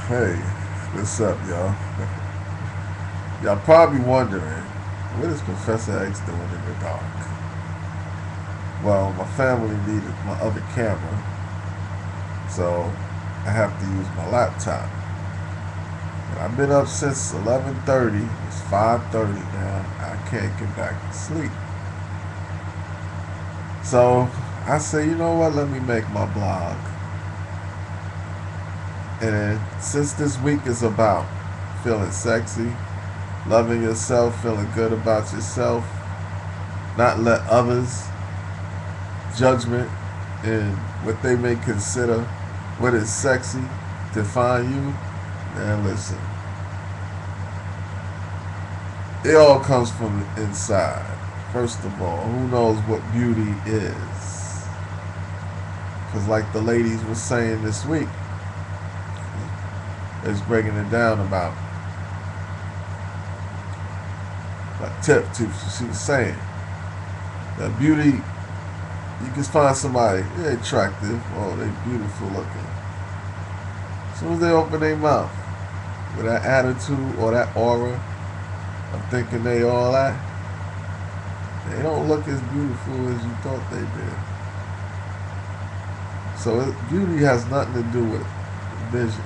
Hey, what's up, y'all? Y'all probably wondering, what is Professor X doing in the dark? Well, my family needed my other camera, so I have to use my laptop. And I've been up since 11:30. It's 5:30 now. I can't get back to sleep. So I say, you know what? Let me make my blog. And since this week is about feeling sexy, loving yourself, feeling good about yourself, not let others judgment and what they may consider what is sexy define you. And listen, it all comes from inside. First of all, who knows what beauty is? Because like the ladies were saying this week, it's breaking it down about like tip too. She was saying that beauty, you can find somebody, they're attractive, oh, they beautiful looking. As soon as they open their mouth with that attitude or that aura of thinking they all that, they don't look as beautiful as you thought they did. So beauty has nothing to do with vision.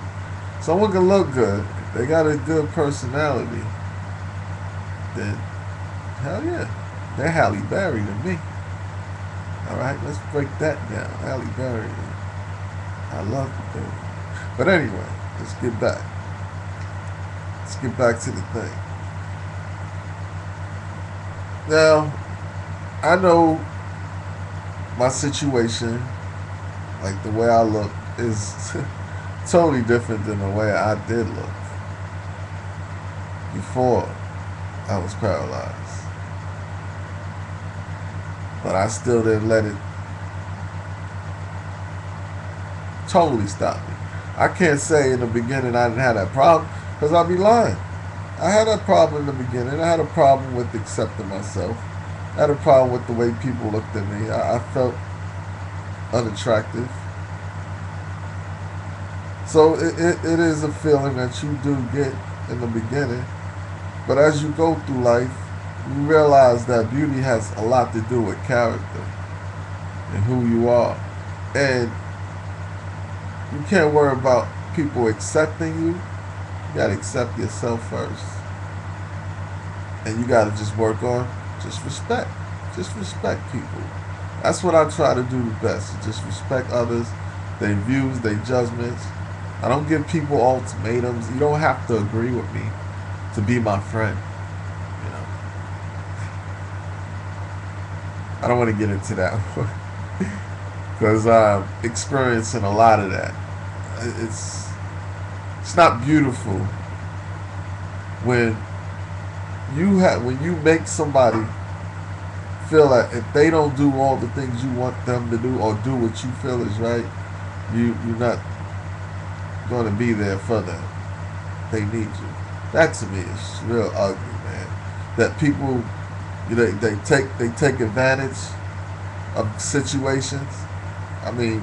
Someone can look good. If they got a good personality, then hell yeah. They're Halle Berry to me. Alright, let's break that down. Halle Berry. I love the baby. But anyway, let's get back. Let's get back to the thing. Now, I know my situation, like the way I look, is totally different than the way I did look before I was paralyzed. But I still didn't let it totally stop me. I can't say in the beginning I didn't have that problem because I'd be lying. I had that problem in the beginning. I had a problem with accepting myself. I had a problem with the way people looked at me. I felt unattractive. So it is a feeling that you do get in the beginning. But as you go through life, you realize that beauty has a lot to do with character and who you are. And you can't worry about people accepting you. You gotta accept yourself first. And you gotta just work on just respect. Just respect people. That's what I try to do the best. Just respect others, their views, their judgments. I don't give people ultimatums. You don't have to agree with me to be my friend. You know, I don't want to get into that because I'm experiencing a lot of that. It's it's not beautiful when when you make somebody feel like if they don't do all the things you want them to do or do what you feel is right, you're not going to be there for them. They need you. That to me is real ugly, man. That people, they take advantage of situations. I mean,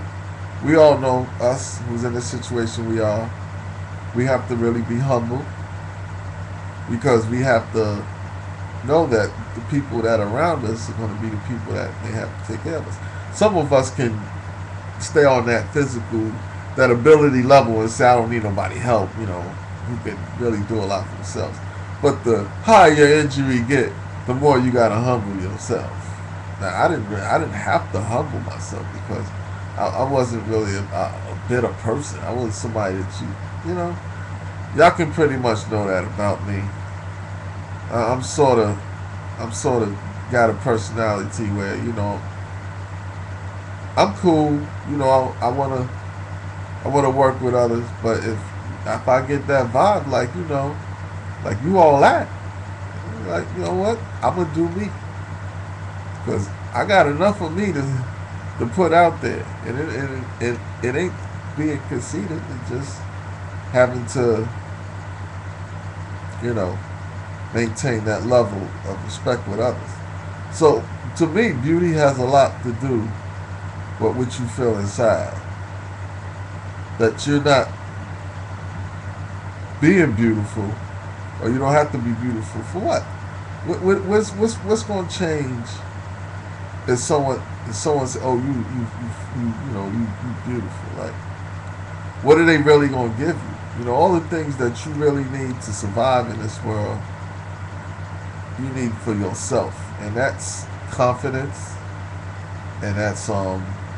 we all know us who's in the situation we are. We have to really be humble because we have to know that the people that are around us are going to be the people that they have to take care of us. Some of us can stay on that physical, that ability level and say, I don't need nobody help, who can really do a lot for themselves. But the higher your injury get, the more you got to humble yourself. Now, I didn't have to humble myself because I wasn't really a bitter person. I wasn't somebody that y'all can pretty much know that about me. I'm sort of got a personality where I'm cool. I wanna work with others, but if I get that vibe, like you all that, like you know what, I'm gonna do me because I got enough of me to put out there, and it ain't being conceited. It's just having to you know maintain that level of respect with others. So to me, beauty has a lot to do with what you feel inside. That you're not being beautiful, or you don't have to be beautiful for what? What's going to change if someone says, "Oh, you beautiful"? Like, what are they really going to give you? You know, all the things that you really need to survive in this world, you need for yourself, and that's confidence, and that's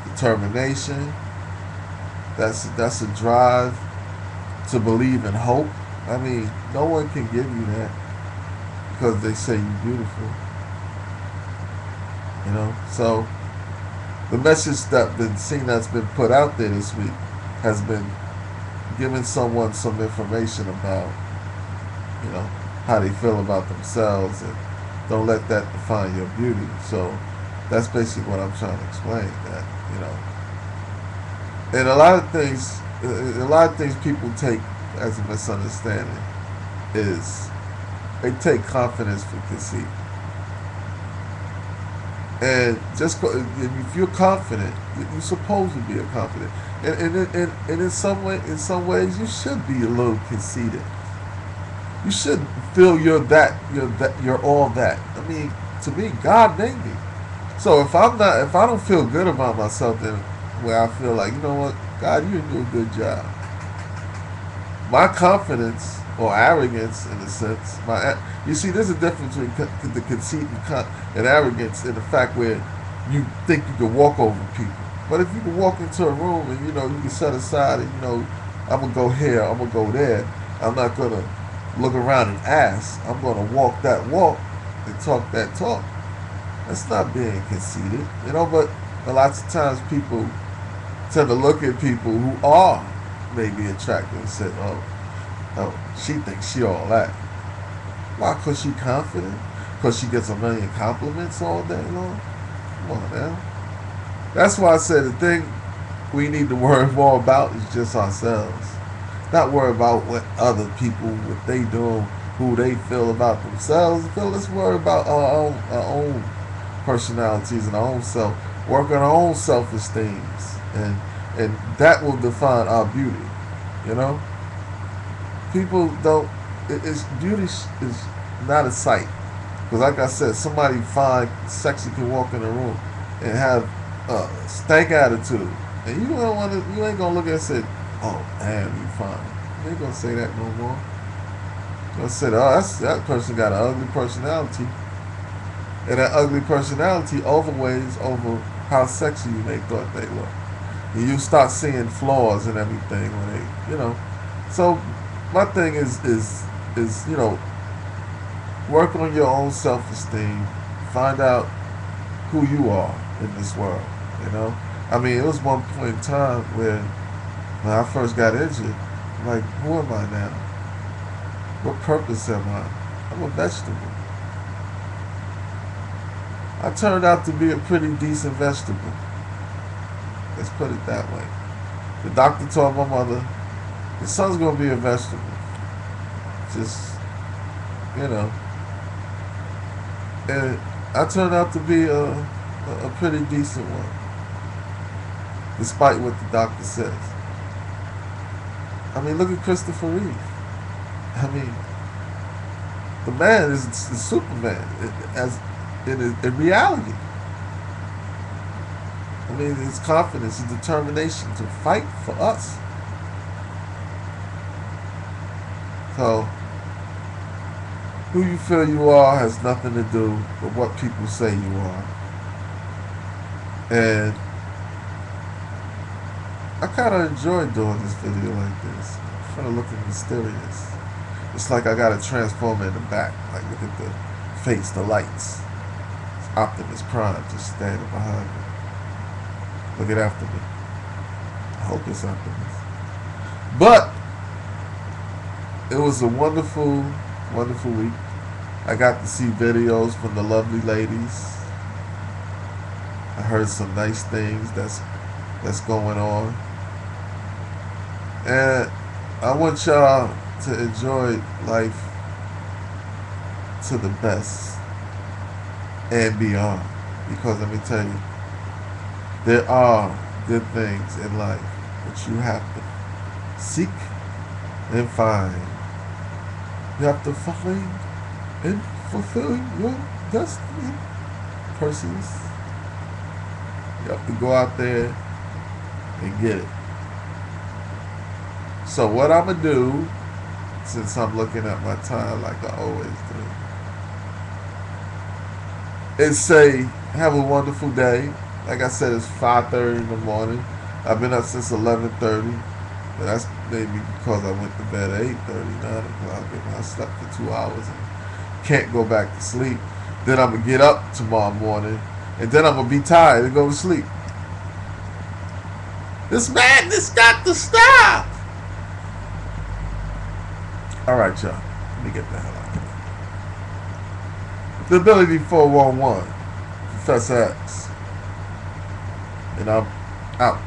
determination. That's a drive to believe in hope. I mean, no one can give you that because they say you're beautiful. You know, so the message that's been put out there this week has been giving someone some information about, you know, how they feel about themselves, and don't let that define your beauty. So that's basically what I'm trying to explain. That, you know, and a lot of things people take as a misunderstanding is they take confidence for conceit. And if you're confident, you're supposed to be a confident. And in some ways, you should be a little conceited. You should feel you're all that. I mean, to me, God made me. So if I don't feel good about myself, then where I feel like, you know what, God, you didn't do a good job. My confidence or arrogance, in a sense, you see, there's a difference between the conceit and arrogance in the fact where you think you can walk over people. But if you can walk into a room and, you know, you can set aside and, you know, I'm gonna go here, I'm gonna go there. I'm not gonna look around and ask. I'm gonna walk that walk and talk that talk. That's not being conceited, you know. But a lot of times people tend to look at people who are maybe attractive and say, "Oh, she thinks she all that." Why? Cause she confident? Cause she gets a million compliments all day long? Come on now. That's why I said the thing we need to worry more about is just ourselves. Not worry about what other people, what they do, who they feel about themselves. Let's worry about our own personalities and our own self. Work on our own self-esteem, and that will define our beauty. You know, people don't. It's beauty is not a sight. Because like I said, somebody fine, sexy can walk in the room and have a stank attitude, and you don't want to. You ain't gonna look at it and say, "Oh, damn, you fine." You ain't gonna say that no more. You're gonna say, "Oh, that person got an ugly personality," and that ugly personality overweighs over how sexy you may thought they were. And you start seeing flaws and everything when they, you know. So my thing is you know, work on your own self-esteem. Find out who you are in this world. You know, I mean, it was one point in time when I first got injured, I'm like, who am I now? What purpose am I? I'm a vegetable. I turned out to be a pretty decent vegetable. Let's put it that way. The doctor told my mother, your son's gonna be a vegetable. Just, you know. And I turned out to be a pretty decent one, despite what the doctor says. I mean, look at Christopher Reeve. I mean, the man is the Superman as in reality. I mean, his confidence, his determination to fight for us. So, who you feel you are has nothing to do with what people say you are. And I kind of enjoy doing this video like this. I'm trying to look mysterious. It's like I got a transformer in the back. Like, look at the face, the lights. It's Optimus Prime just standing behind me. Look at after me. I hope it's Optimus. But it was a wonderful, wonderful week. I got to see videos from the lovely ladies. I heard some nice things that's going on. And I want y'all to enjoy life to the best and beyond. Because let me tell you, there are good things in life, but you have to seek and find You have to find and fulfill your destiny. Persons. You have to go out there and get it. So what I'm gonna do, since I'm looking at my time like I always do, is say, have a wonderful day. Like I said, it's 5:30 in the morning. I've been up since 11:30. But that's maybe because I went to bed at 8:30, 9 o'clock, and I slept for 2 hours and can't go back to sleep. Then I'm gonna get up tomorrow morning, and then I'm gonna be tired and go to sleep. This madness got to stop. All right, y'all. Let me get the hell out of here. TheAbility411, Professor X, and I'm out.